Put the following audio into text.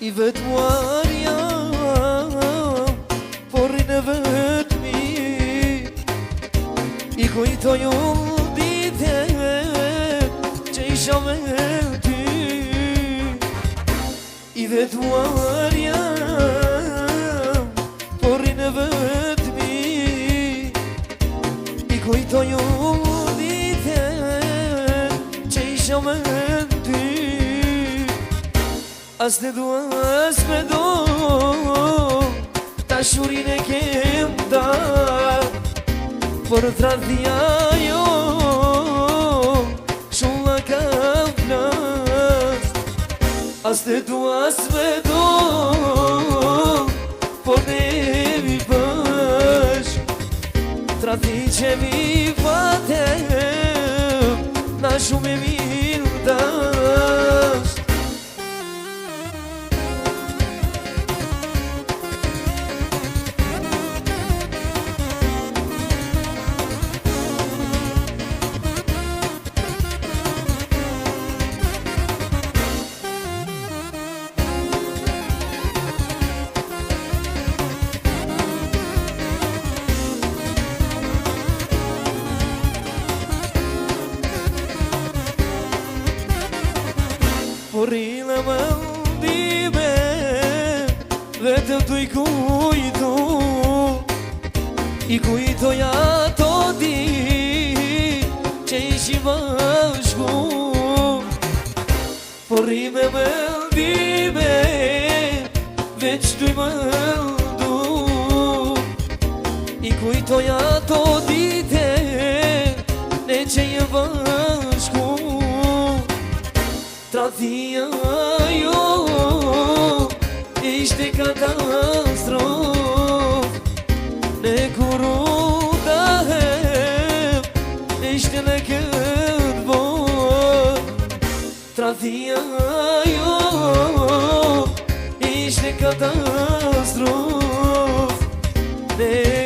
I vetmuar jam, por rinë vetëmi. I kujtoj unë dite që isha me ty. I vetmuar jam, por rinë vetëmi. I kujtoj unë dite që isha me ty. As në du, as me do, ta shurin e kem da, por tradhia jo, shumë la ka flas. As në du, as me do, por ne mi bash, tradhi që mi fatem, na shumë e mirë dash. Por rina më ndime, vetëm të i kujtu. I kujtoj ato dit që ishi bashku. Por rime më ndime, veç të i më ndu. I kujtoj ato dite, ne që i bashku. Tradhia jo, ishte katastrof. Ne kur u dahem, ishte në këtë bot. Tradhia jo, ishte katastrof. Ne